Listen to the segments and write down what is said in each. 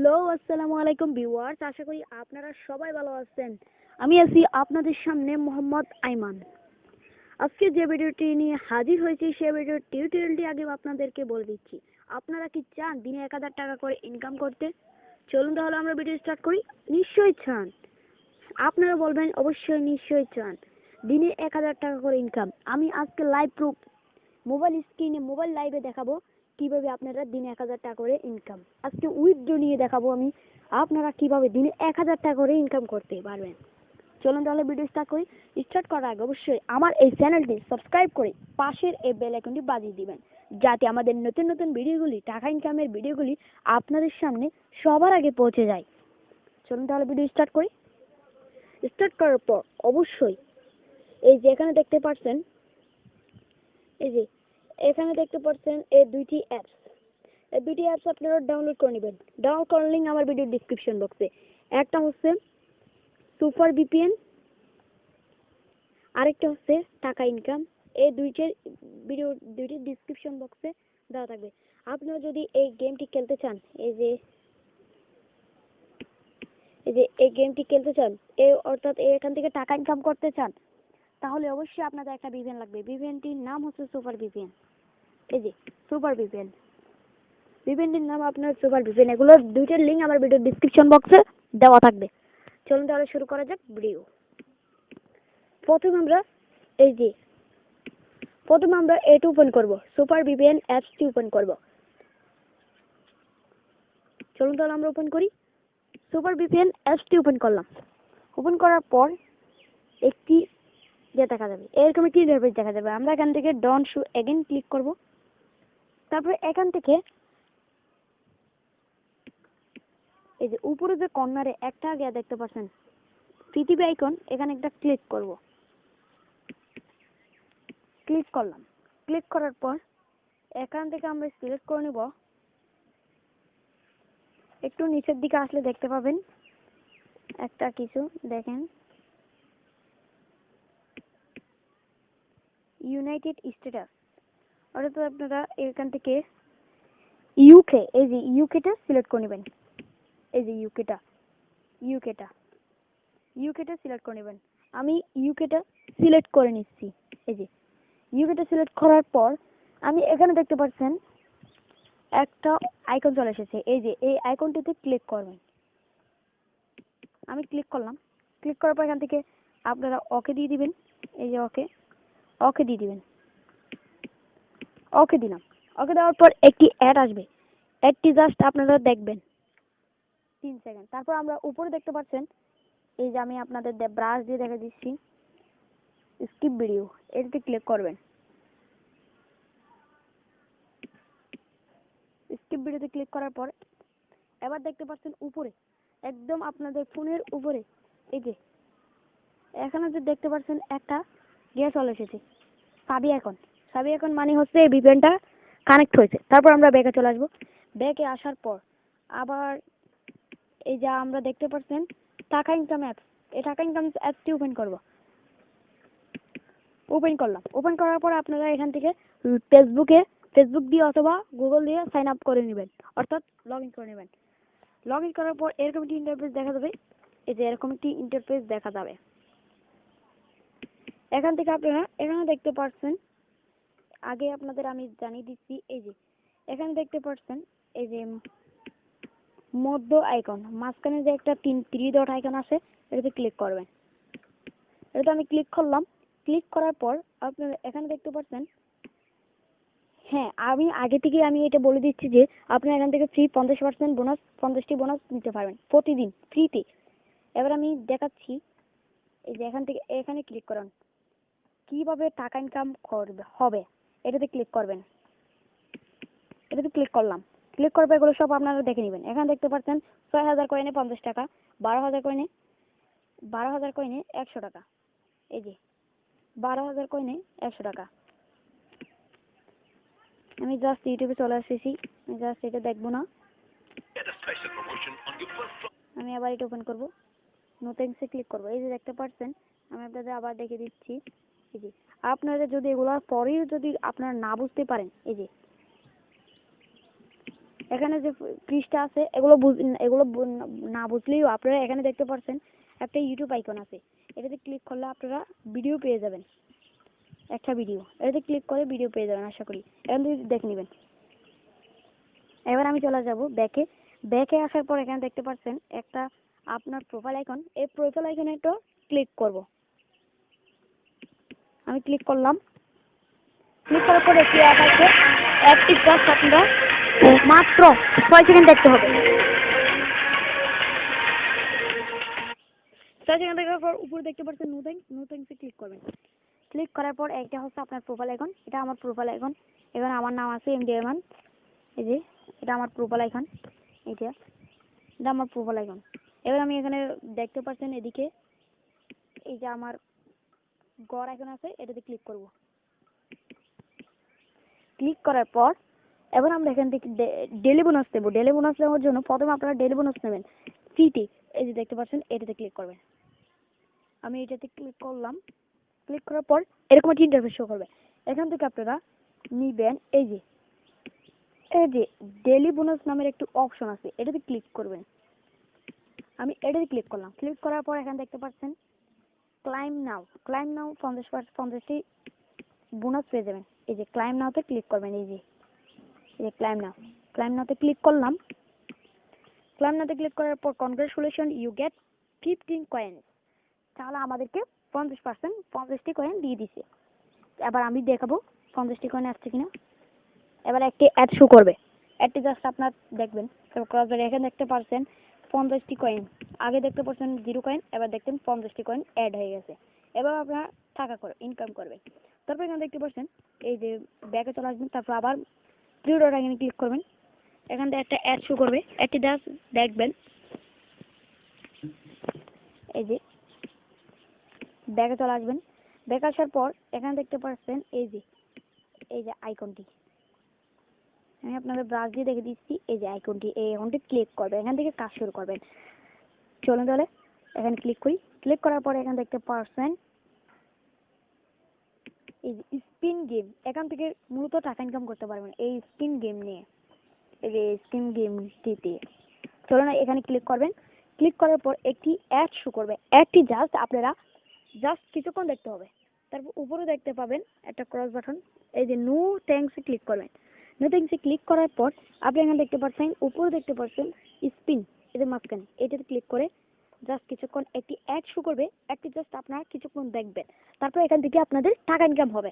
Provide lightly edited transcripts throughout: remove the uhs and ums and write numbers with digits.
Hello, আসসালামু আলাইকুম viewers, আশা করি আপনারা সবাই ভালো আছেন। আমি আছি আপনাদের সামনে মোহাম্মদ আইমান। আজকে যে ভিডিওটি নিয়ে হাজির হয়েছি সেই ভিডিওর টিউটোরিয়ালটি আগে আপনাদেরকে বলে দিচ্ছি। আপনারা কি চান দিনে 1000 টাকা করে ইনকাম করতে? চলুন তাহলে আমরা ভিডিও স্টার্ট করি। নিশ্চয়ই চান। আপনারা বলবেন অবশ্যই নিশ্চয়ই চান। দিনে 1000 টাকা করে ইনকাম। আমি আজকে লাইভ প্রুফ মোবাইল স্ক্রিনে মোবাইল লাইভে দেখাবো কিভাবে আপনারা দিনে 1000 টাকা করে ইনকাম। আজকে উইথড্র নিয়ে দেখাবো আমি আপনারা কিভাবে দিনে 1000 টাকা করে ইনকাম করতে পারবেন। চলুন তাহলে ভিডিও স্টার্ট করি। স্টার্ট করার আগে অবশ্যই আমার এই চ্যানেলটি সাবস্ক্রাইব করে পাশের এই বেল আইকনটি বাজিয়ে দিবেন, যাতে আমাদের নতুন নতুন ভিডিওগুলি, টাকা ইনকামের ভিডিওগুলি আপনাদের সামনে সবার আগে পৌঁছে যায়। চলুন তাহলে ভিডিও স্টার্ট করি। স্টার্ট করার পর অবশ্যই এই যে এখানে দেখতে পাচ্ছেন, এই যে এখানে দেখতে পাচ্ছেন এই দুইটি অ্যাপস আপনারা ডাউনলোড করে নেবেন। ডাউনলোড করার লিঙ্ক আমার ভিডিও ডেসক্রিপশন বক্সে। একটা হচ্ছে সুপার ভিপিএন, আরেকটা হচ্ছে টাকা ইনকাম। এই দুইটি ডেসক্রিপশন বক্সে দেওয়া থাকবে। আপনারা যদি এই গেমটি খেলতে চান, এই যে এই গেমটি খেলতে চান, অর্থাৎ এখান থেকে টাকা ইনকাম করতে চান, তাহলে অবশ্যই আপনাদের একটা ভিপিএন লাগবে। ভিপিএনটির নাম হচ্ছে সুপার ভিপিএন। এই যে সুপার ভিপিএন, ভিপিএনটির নাম আপনার সুপার ভিপিএন। এগুলোর দুইটার লিঙ্ক আমার ভিডিও ডেসক্রিপশন বক্সে দেওয়া থাকবে। চলুন তাহলে শুরু করা যাক ভিডিও। প্রথমে আমরা এটা ওপেন করব, সুপার ভিপিএন অ্যাপসটি ওপেন করব। চলুন তাহলে আমরা ওপেন করি। সুপার ভিপিএন অ্যাপসটি ওপেন করলাম। ওপেন করার পর একটি দেখা যাবে, এরকম একটি ইন্টারফেস দেখা যাবে। আমরা এখান থেকে ডন শো এগেইন ক্লিক করব। তারপরে এখান থেকে এই যে উপরে যে কর্নারে একটা দেখতে পাচ্ছেন পৃথিবী আইকন, এখানে একটা ক্লিক করব। ক্লিক করলাম। ক্লিক করার পর এখান থেকে আমরা সিলেক্ট করে নেব। একটু নিচের দিকে আসলে দেখতে পাবেন একটা কিছু, দেখেন ইউনাইটেড স্টেটাস, অর্থাৎ আপনারা এখান থেকে ইউকে, এই যে ইউকেটা সিলেক্ট করে নেবেন। এই যে ইউকেটা সিলেক্ট করে নেবেন। আমি ইউকেটা সিলেক্ট করে নিচ্ছি। এই যে ইউকেটা সিলেক্ট করার পর আমি এখানে দেখতে পাচ্ছেন একটা আইকন চলে এসেছে। এই যে এই আইকনটিতে ক্লিক করবেন। আমি ক্লিক করলাম। ক্লিক করার পর এখান থেকে আপনারা ওকে দিয়ে দিবেন। এই যে ওকে দিয়ে দিবেন। ওকে দিলাম। ওকে দেওয়ার পর একটি অ্যাড আসবে। অ্যাডটি জাস্ট আপনারা দেখবেন 3 সেকেন্ড। তারপর আমরা উপরে দেখতে পাচ্ছেন, এই যে আমি আপনাদের ব্রাশ দিয়ে দেখা দিচ্ছি, স্কিপ ভিডিও, এটাতে ক্লিক করবেন। স্কিপ ভিডিওতে ক্লিক করার পর এবার দেখতে পাচ্ছেন উপরে, একদম আপনাদের ফোনের উপরে, এই যে এখানে যে দেখতে পাচ্ছেন একটা চলে এসেছে, সাবি আইকন মানে হচ্ছে এই ভিপিএনটা কানেক্ট হয়েছে। তারপর আমরা ব্যাকে চলে আসবো। ব্যাকে আসার পর আবার এই যে আমরা দেখতে পাচ্ছেন টাকা ইনকাম অ্যাপস, এই টাকা ইনকাম অ্যাপসটি ওপেন করব। ওপেন করলাম। ওপেন করার পর আপনারা এখান থেকে ফেসবুক দিয়ে অথবা গুগল দিয়ে সাইন আপ করে নেবেন, অর্থাৎ লগ ইন করে নেবেন। লগ ইন করার পর এরকম একটি ইন্টারফেস দেখা যাবে। এই যে এরকম একটি ইন্টারফেস দেখা যাবে। এখান থেকে আপনারা এখানে দেখতে পাচ্ছেন, আগে আপনাদের আমি জানিয়ে দিচ্ছি, এই যে এখানে দেখতে পাচ্ছেন এই যে মধ্য আইকন, মাঝখানে যে একটা 3 ডট আইকন আছে, এটাতে ক্লিক করবেন। এটাতে আমি ক্লিক করলাম। ক্লিক করার পর আপনারা এখানে দেখতে পাচ্ছেন, হ্যাঁ আমি আগে থেকে আমি এটা বলে দিচ্ছি যে আপনারা এখান থেকে ফ্রি 50% বোনাস, 50টি বোনাস নিতে পারবেন প্রতিদিন ফ্রিতে। এবার আমি দেখাচ্ছি। এই যে এখান থেকে এখানে ক্লিক করুন, কিভাবে টাকা ইনকাম হবে এটাতে ক্লিক করবেন। এটাতে ক্লিক করলাম। ক্লিক করার পর এগুলো সব আপনারা দেখে নেবেন। এখানে দেখতে পাচ্ছেন 6000 কয়েনে 50 টাকা, 12000 কয়েনে 100 টাকা। এই যে 12000 কয়েনে 100 টাকা। আমি জাস্ট ইউটিউবে চলে এসেছি, জাস্ট এটা দেখবো না। আমি আবার এটা ওপেন করবো, নো থ্যাঙ্কসে ক্লিক করবো। এই যে দেখতে পাচ্ছেন, আমি আপনাদের আবার দেখে দিচ্ছি। এই যে আপনারা যদি এগুলো পরেও যদি আপনারা না বুঝতে পারেন, এই যে এখানে যে পৃষ্ঠা আছে এগুলো না বুঝলেও আপনারা এখানে দেখতে পাচ্ছেন একটা ইউটিউব আইকন আছে, এটাতে ক্লিক করলে আপনারা ভিডিও পেয়ে যাবেন, একটা ভিডিও, এটাতে ক্লিক করে ভিডিও পেয়ে যাবেন আশা করি, এখান থেকে দেখে নেবেন। এবার আমি চলে যাব ব্যাকে আসার পর এখানে দেখতে পাচ্ছেন একটা আপনার প্রোফাইল আইকন, এই প্রোফাইল আইকনে একটু ক্লিক করব। আমি ক্লিক করলাম, ক্লিক করার পর একটি অ্যাপ আছে, অ্যাপটি জাস্ট আপনারা মাত্র 6 সেকেন্ড দেখতে হবে। 6 সেকেন্ড দেখার পর উপরে দেখতে পাচ্ছেন নো থ্যাঙ্কসে ক্লিক করবেন। ক্লিক করার পর একটা হচ্ছে আপনার প্রোফাইল আইকন, এটা আমার প্রোফাইল আইকন, এখানে আমার নাম আছে এমডি আইমান, এই যে এটা আমার প্রোফাইল আইকন, এটা আমার প্রোফাইল আইকন। এবার আমি এখানে দেখতে পাচ্ছেন এদিকে এই যে আমার গড় আইকন আছে, এটাতে ক্লিক করব। ক্লিক করার পর এবার আমরা এখান থেকে ডেইলি বোনাস নেব। ডেইলি বোনাস নেওয়ার জন্য প্রথমে আপনারা ডেইলি বোনাস নেবেন ফ্রিতে, এই যে দেখতে পাচ্ছেন এটাতে ক্লিক করবেন। আমি এটাতে ক্লিক করলাম, ক্লিক করার পর এরকম একটা ইন্টারফেস শো করবে। এখান থেকে আপনারা নিবেন এই যে ডেইলি বোনাস নামের একটু অপশন আছে, এটাতে ক্লিক করবেন। আমি এটাতে ক্লিক করলাম, ক্লিক করার পর এখানে দেখতে পাচ্ছেন ক্লাইম নাও 50টি বোনাস পেয়ে যাবেন। এই যে ক্লাইম নাওতে ক্লিক করবেন, এই যে ক্লাইম নাওতে ক্লিক করলাম। ক্লাইম নাওতে ক্লিক করার পর কনগ্রাচুলেশন ইউ গেট 15 কয়েন্স, তাহলে আমাদেরকে 50টি কয়েন দিয়ে দিছে। এবার আমি দেখাবো 50টি কয়েন আসছে কিনা। এবার একটি অ্যাড শো করবে, অ্যাডটি জাস্ট আপনার দেখবেন, তারপর এখানে দেখতে পাচ্ছেন 50টি কয়েন, আগে দেখতে পাচ্ছেন 0 কয়েন, এবার দেখতেন 50টি কয়েন অ্যাড হয়ে গেছে। এবার আপনারা টাকা ইনকাম করবেন। তারপর এখানে দেখতে পাচ্ছেন এই যে ব্যাকে চলে আসবেন, তারপর আবার থ্রি ডট আইকনে ক্লিক করবেন, এখান থেকে একটা অ্যাড শো করবে, অ্যাডটি জাস্ট দেখবেন। এই যে ব্যাকে চলে আসবেন, ব্যাকে আসার পর এখানে দেখতে পাচ্ছেন এই যে আইকনটি, আমি আপনাদের ব্রাশ দিয়ে দেখে দিচ্ছি, এই যে আইকনটি, এই আইকনটি ক্লিক করবেন, এখান থেকে কাজ শুরু করবেন। চলুন তাহলে এখানে ক্লিক করি। ক্লিক করার পরে এখানে দেখতে পাচ্ছেন এই যে স্পিন গেম, এখান থেকে মূলত টাকা ইনকাম করতে পারবেন এই স্পিন গেম নিয়ে, এই যে স্পিন গেমটিতে। চলুন এখানে ক্লিক করবেন। ক্লিক করার পর একটি অ্যাড শো করবে, অ্যাডটি আপনারা কিছুক্ষণ দেখতে হবে। তারপর উপরে দেখতে পাবেন একটা ক্রস বাটন, এই যে নো থ্যাঙ্কসে ক্লিক করবেন। নো থ্যাঙ্কসে ক্লিক করার পর আপনি এখানে দেখতে পাচ্ছেন উপরে দেখতে পাচ্ছেন স্পিন, এদের মাঝখানে এটাতে ক্লিক করে জাস্ট কিছুক্ষণ একটি অ্যাড শো করবে, অ্যাডটি জাস্ট আপনারা কিছুক্ষণ দেখবেন, তারপর এখান থেকে আপনাদের টাকা ইনকাম হবে।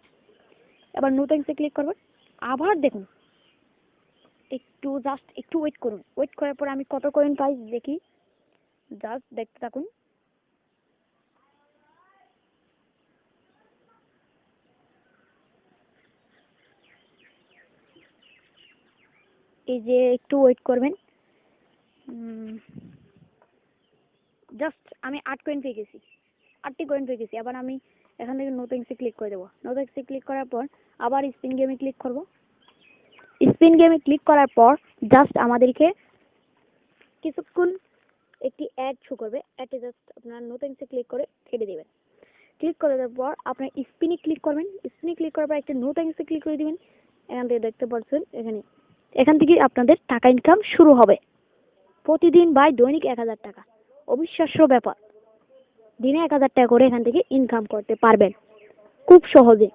এবার নো থ্যাঙ্কসে ক্লিক করবেন, আবার দেখুন একটু ওয়েট করুন। ওয়েট করার পর আমি কত কয়েন পাই দেখি, জাস্ট দেখতে থাকুন। এই যে একটু ওয়েট করবেন, জাস্ট আমি 8 কয়েন পেয়ে গেছি, 8টি কয়েন পেয়ে গেছি। আবার আমি এখান থেকে নো থ্যাঙ্কসে ক্লিক করে দেবো। নো থ্যাঙ্কসে ক্লিক করার পর আবার স্পিন গেমে ক্লিক করব। স্পিন গেমে ক্লিক করার পর জাস্ট আমাদেরকে কিছুক্ষণ একটি অ্যাড শো করবে, অ্যাডে জাস্ট আপনারা নো থ্যাঙ্কসে ক্লিক করে কেটে দেবেন। ক্লিক করে দেওয়ার পর আপনার স্পিনে ক্লিক করবেন, স্পিনে ক্লিক করার পর একটা নো থ্যাঙ্কসে ক্লিক করে দিবেন। এখান থেকে দেখতে পাচ্ছেন এখান থেকে আপনাদের টাকা ইনকাম শুরু হবে প্রতিদিন বা দৈনিক 1000 টাকা, অবিশ্বাস্য ব্যাপার। দিনে 1000 টাকা করে এখান থেকে ইনকাম করতে পারবেন খুব সহজে।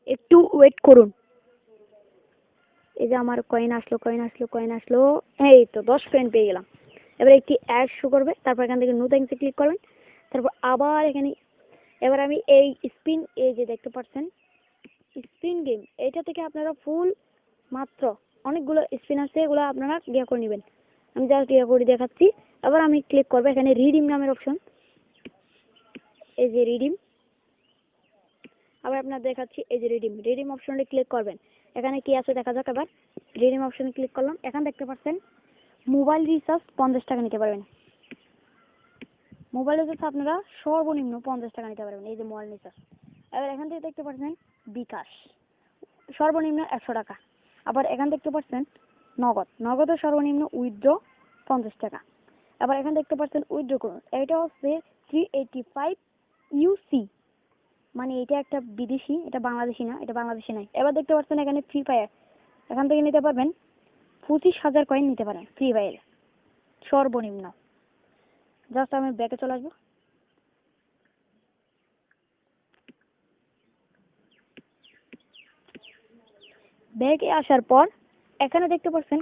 একটু ওয়েট করুন। এই যে আমার কয়েন আসলো, এই তো 10 কয়েন পেয়ে গেলাম। এবার একটি অ্যাড শো করবে, তারপর এখান থেকে নো থ্যাঙ্কসে ক্লিক করবেন, তারপর আবার এখানে এবার আমি এই স্পিন, এই যে দেখতে পাচ্ছেন স্পিন গেম, এইটা থেকে আপনারা ফুল মাত্র অনেকগুলো স্পিন আছে, এগুলো আপনারা ইয়া করে নেবেন। আমি জাস্ট ইয়া করে দেখাচ্ছি। আবার আমি ক্লিক করবো এখানে রিডিম নামের অপশন, এই যে রিডিম, আবার আপনার দেখাচ্ছি এই যে রিডিম অপশনে ক্লিক করবেন। এখানে কি আছে দেখা যাক। আবার রিডিম অপশনে ক্লিক করলাম, এখানে দেখতে পাচ্ছেন মোবাইল রিচার্জ 50 টাকা নিতে পারবেন। মোবাইল রিচার্জ আপনারা সর্বনিম্ন 50 টাকা নিতে পারবেন, এই যে মোবাইল রিচার্জ। এবার এখান থেকে দেখতে পাচ্ছেন বিকাশ সর্বনিম্ন 100 টাকা। আবার এখানে দেখতে পাচ্ছেন নগদের সর্বনিম্ন উইথড্র 50 টাকা। আবার এখানে দেখতে পাচ্ছেন উইথড্র করুন, এটা হচ্ছে 385 UC, মানে এটা একটা বিদেশি, এটা বাংলাদেশি না, এটা বাংলাদেশি নাই। এবার দেখতে পাচ্ছেন এখানে ফ্রি ফায়ার, এখান থেকে নিতে পারবেন 25,000 কয়েন নিতে পারেন ফ্রি ফায়ারে সর্বনিম্ন। জাস্ট আমি ব্যাকে চলে আসবো। ব্যাকে আসার পর এখানে দেখতে পাচ্ছেন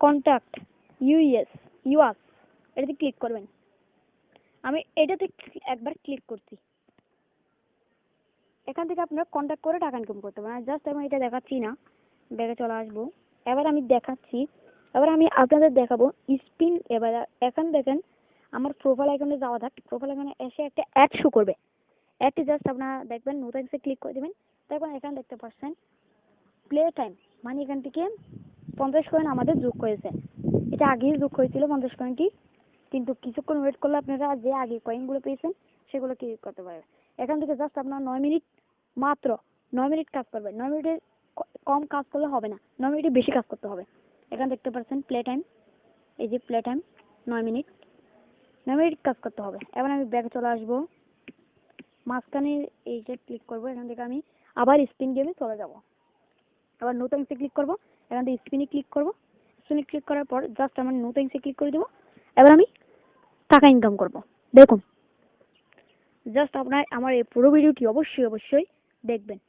কন্টাক্ট ইউএস, এটাতে ক্লিক করবেন। আমি এটাতে একবার ক্লিক করছি। এখান থেকে আপনারা কন্ট্যাক্ট করে টাকা ইনকাম করতে পারেন। জাস্ট আমি এটা দেখাচ্ছি না, ব্যাগে চলে আসবো। এবার আমি দেখাচ্ছি, এবার আমি আপনাদের দেখাবো স্পিন। এবার এখন দেখেন আমার প্রোফাইল আইকনে যাওয়া থাক, প্রোফাইল আইকনে এসে একটা অ্যাড শো করবে। অ্যাডটি জাস্ট আপনারা দেখবেন, নো থ্যাঙ্কসে ক্লিক করে দেবেন। তারপর এখানে দেখতে পাচ্ছেন প্লে টাইম, মানে এখান থেকে 50 কয়েন আমাদের যোগ করেছে। এটা আগেই যোগ হয়েছিল 50 কয়েনটি, কিন্তু কিছুক্ষণ ওয়েট করলে আপনারা যে আগে কয়েনগুলো পেয়েছেন সেগুলো ক্লিক করতে পারবেন। এখান থেকে জাস্ট আপনার 9 মিনিট, মাত্র 9 মিনিট কাজ করবেন। 9 মিনিটের কম কাজ করলে হবে না, 9 মিনিটের বেশি কাজ করতে হবে। এখানে দেখতে পাচ্ছেন প্লে টাইম, এই যে প্লে টাইম 9 মিনিট, 9 মিনিট কাজ করতে হবে। এবার আমি ব্যাকে চলে আসবো, মাঝখানে এইটা ক্লিক করবো। এখান থেকে আমি আবার স্পিন গেমে চলে যাব। আবার নো থ্যাঙ্কসে ক্লিক করবো, এখান থেকে স্পিনে ক্লিক করবো। স্পিনে ক্লিক করার পর জাস্ট আমার নো থ্যাঙ্কসে ক্লিক করে দেবো। এবার আমি টাকা ইনকাম করব। দেখুন, জাস্ট আপনার আমার এই পুরো ভিডিওটি অবশ্যই দেখবেন।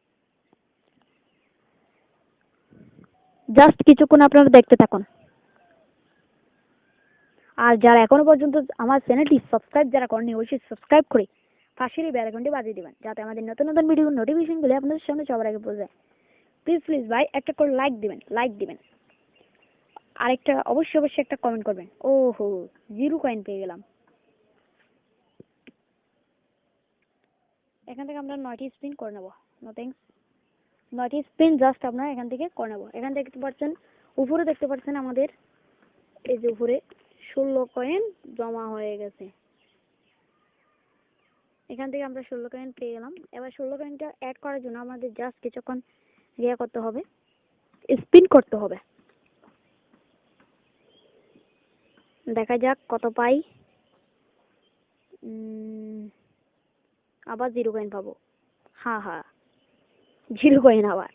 জাস্ট কিছুক্ষণ আপনারা দেখতে থাকুন। আর যারা এখনো পর্যন্ত আমার চ্যানেলটি সাবস্ক্রাইব যারা করেনি, অবশ্যই সাবস্ক্রাইব করে পাশের বেল আইকনটি বাজিয়ে দিবেন, যাতে আমাদের নতুন নতুন ভিডিওর নোটিফিকেশনগুলো আপনাদের সামনে সবার আগে পৌঁছে যায়। প্লিজ ভাই একটা করে লাইক দিবেন। আরেকটা অবশ্যই একটা কমেন্ট করবেন। ওহো, 0 কয়েন পেয়ে গেলাম। এখান থেকে আমরা 9টি স্পিন করে নেব। নো থ্যাঙ্কস, 9টি স্পিন জাস্ট আপনারা এখান থেকে করে নেব। এখান থেকে দেখতে পাচ্ছেন উপরে, দেখতে পাচ্ছেন আমাদের এই যে উপরে 16 কয়েন জমা হয়ে গেছে। এখান থেকে আমরা 16 কয়েন পেয়ে গেলাম। এবার 16 কয়েনটা অ্যাড করার জন্য আমাদের জাস্ট কিছুক্ষণ করতে হবে, স্পিন করতে হবে। দেখা যাক কত পাই। আবার 0 কয়েন পাবো। হ্যাঁ 0 কয়েন আবার।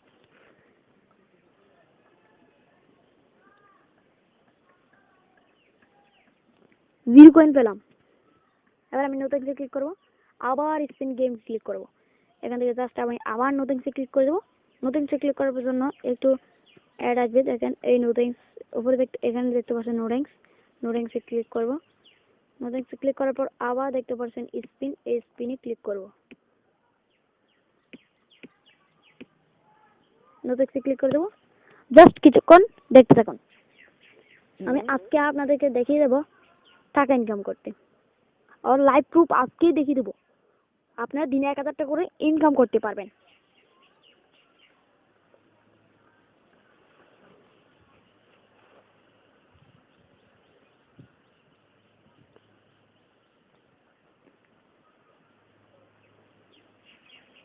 0 কয়েন পেলাম। এবার আমি নো থ্যাঙ্কসে ক্লিক করবো, আবার স্পিন গেম ক্লিক করবো। এখান থেকে জাস্ট আমি আবার নো থ্যাঙ্কসে ক্লিক করে দেবো। নো থ্যাঙ্কসে ক্লিক করার জন্য একটু অ্যাড আসবে, দেখেন এই নো থ্যাঙ্কস উপরে এখানে দেখতে পাচ্ছেন নো থ্যাঙ্কসে ক্লিক করবো। নো থ্যাঙ্কসে ক্লিক করার পর আবার দেখতে পাচ্ছেন স্পিন, এই স্পিনে ক্লিক করবো। নো থ্যাঙ্কসে ক্লিক করে দেবো। জাস্ট কিছুক্ষণ দেখতে থাকুন। আমি আজকে আপনাদেরকে দেখিয়ে দেবো টাকা ইনকাম করতে, আর লাইভ প্রুফ আজকেই দেখিয়ে দেবো। আপনারা দিনে 1000 টাকা করে ইনকাম করতে পারবেন।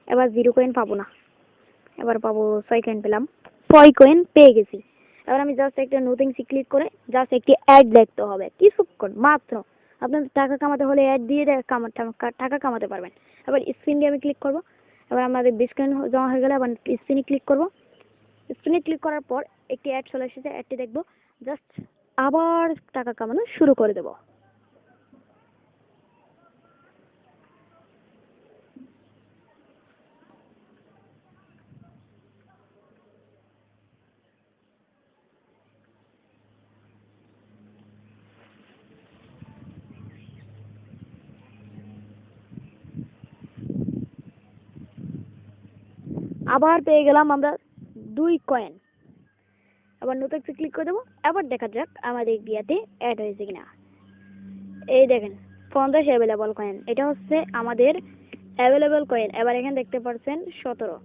এবার 0 কয়েন পাবো না, এবার পাবো 6 কয়েন পেলাম। 6 কয়েন পেয়ে গেছি। এবার আমি জাস্ট একটা নো থ্যাঙ্কসে ক্লিক করে জাস্ট একটি অ্যাড দেখতে হবে কিছুক্ষণ মাত্র। আপনাদের টাকা কামাতে হলে অ্যাড দিয়ে টাকা কামাতে পারবেন। এবার স্পিন দিয়ে আমি ক্লিক করবো। এবার আমাদের 20 কয়েন জমা হয়ে গেলে আবার স্পিনে ক্লিক করবো। স্পিনে ক্লিক করার পর একটি অ্যাড চলে এসেছে, অ্যাডটি দেখবো। জাস্ট আবার টাকা কামানো শুরু করে দেবো। আবার পেয়ে গেলাম আমরা 2 কয়েন। আবার নো থ্যাঙ্কসে ক্লিক করে দেবো। আবার দেখা যাক আমাদের ইন্ডিয়াতে অ্যাড হয়েছে কিনা। এই দেখেন 50 অ্যাভেলেবল কয়েন, এটা হচ্ছে আমাদের অ্যাভেলেবল কয়েন। এবার এখানে দেখতে পাচ্ছেন 17,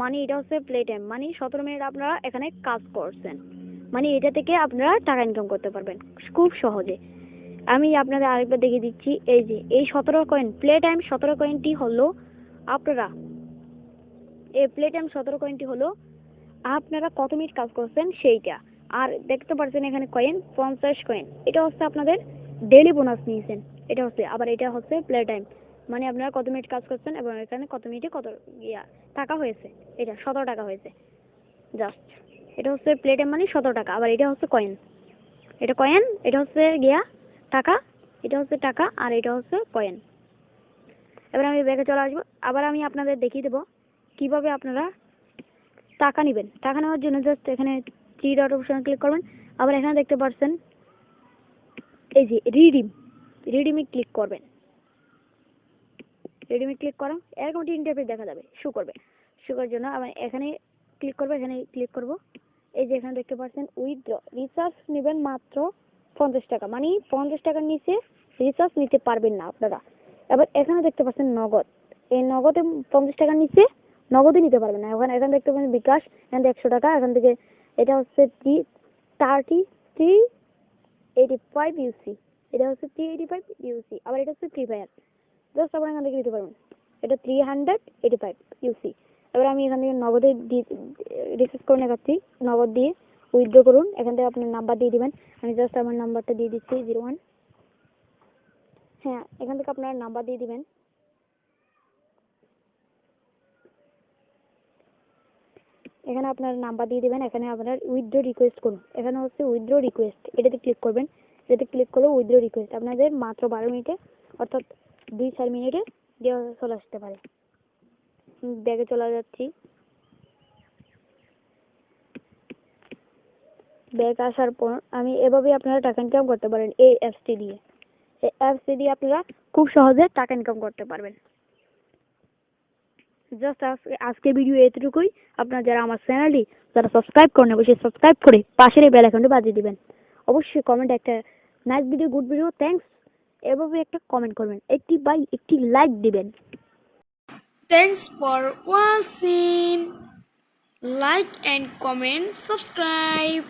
মানে এটা হচ্ছে প্লে টাইম, মানে 17 মিনিট আপনারা এখানে কাজ করছেন, মানে এটা থেকে আপনারা টাকা ইনকাম করতে পারবেন খুব সহজে। আমি আপনাদের আরেকবার দেখিয়ে দিচ্ছি। এই যে এই 17 কয়েন প্লে টাইম 17 কয়েনটি হলো আপনারা, এই প্লে টাইম 17 কয়েনটি হলো আপনারা কত মিনিট কাজ করছেন সেইটা। আর দেখতে পাচ্ছেন এখানে কয়েন 50 কয়েন, এটা হচ্ছে আপনাদের ডেইলি বোনাস নিয়েছেন। এটা হচ্ছে, আবার এটা হচ্ছে প্লে টাইম, মানে আপনারা কত মিনিট কাজ করছেন এবং এখানে কত মিনিটে কত টাকা হয়েছে, এটা 17 টাকা হয়েছে জাস্ট। এটা হচ্ছে প্লে টাইম মানে 17 টাকা। আবার এটা হচ্ছে কয়েন, এটা কয়েন, এটা হচ্ছে টাকা, এটা হচ্ছে টাকা, আর এটা হচ্ছে কয়েন। এবার আমি ব্যাগে চলে আসবো, আবার আমি আপনাদের দেখিয়ে দেবো কিভাবে আপনারা টাকা নেবেন। টাকা নেওয়ার জন্য জাস্ট এখানে থ্রি ডট অপশনে ক্লিক করবেন। আবার এখানে দেখতে পাচ্ছেন এই যে রিডিমে ক্লিক করবেন। রিডিমে ক্লিক করো, এরকম একটি ইন্টারফেস দেখা যাবে, শো করবে। শো করার জন্য আবার এখানে ক্লিক করবো, এখানে ক্লিক করব। এই যে এখানে দেখতে পাচ্ছেন উইথড্র, রিচার্জ নেবেন মাত্র 50 টাকা, মানে 50 টাকার নিচে রিচার্জ নিতে পারবেন না আপনারা। এবার এখানে দেখতে পাচ্ছেন নগদ, এই নগদে 50 টাকার নিচে নগদে নিতে পারবেন না। এখানে দেখতে পাচ্ছেন বিকাশ, এখান থেকে 100 টাকা, এখান থেকে এটা হচ্ছে 385 ইউসি, এটা হচ্ছে 385 ইউসি। আবার এটা হচ্ছে ফ্রি ফায়ার, জাস্ট আপনারা এখান থেকে দিতে পারবেন, এটা 385 ইউসি। এবার আমি এখান থেকে নগদে রিচার্জ করে নেখাচ্ছি, নগদ দিয়ে উইথড্র করুন। এখান থেকে আপনার নাম্বার দিয়ে দিবেন, আমি জাস্ট আমার নাম্বারটা দিয়ে দিচ্ছি 01। হ্যাঁ, এখান থেকে আপনার নাম্বার দিয়ে দিবেন। এখানে আপনার নাম্বার দিয়ে দিবেন, এখানে আপনার উইথড্র রিকোয়েস্ট করুন, এখানে হচ্ছে উইথড্র রিকোয়েস্ট, এটাতে ক্লিক করবেন। এটাতে ক্লিক করলে উইথড্র রিকোয়েস্ট আপনাদের মাত্র 12 মিনিটে, অর্থাৎ 2-4 মিনিটে দেওয়া চলে আসতে পারে। ব্যাগে চলে যাচ্ছি, ব্যাগ আসার পর আমি এভাবে আপনারা টাকা ইনকাম করতে পারেন এই অ্যাপসটি দিয়ে। এই অ্যাপসটি দিয়ে আপনারা খুব সহজে টাকা ইনকাম করতে পারবেন। জাস্ট আজকে ভিডিও এতটুকুই। আপনারা যারা আমার চ্যানেলটি যারা সাবস্ক্রাইব করেন, অবশ্যই সাবস্ক্রাইব করে পাশের এই বেল আইকনটি বাজিয়ে দিবেন। অবশ্যই কমেন্টে একটা nice video, good video, thanks এভাবে একটা কমেন্ট করবেন, একটি লাইক দিবেন। Thanks for watching. Like and comment, subscribe.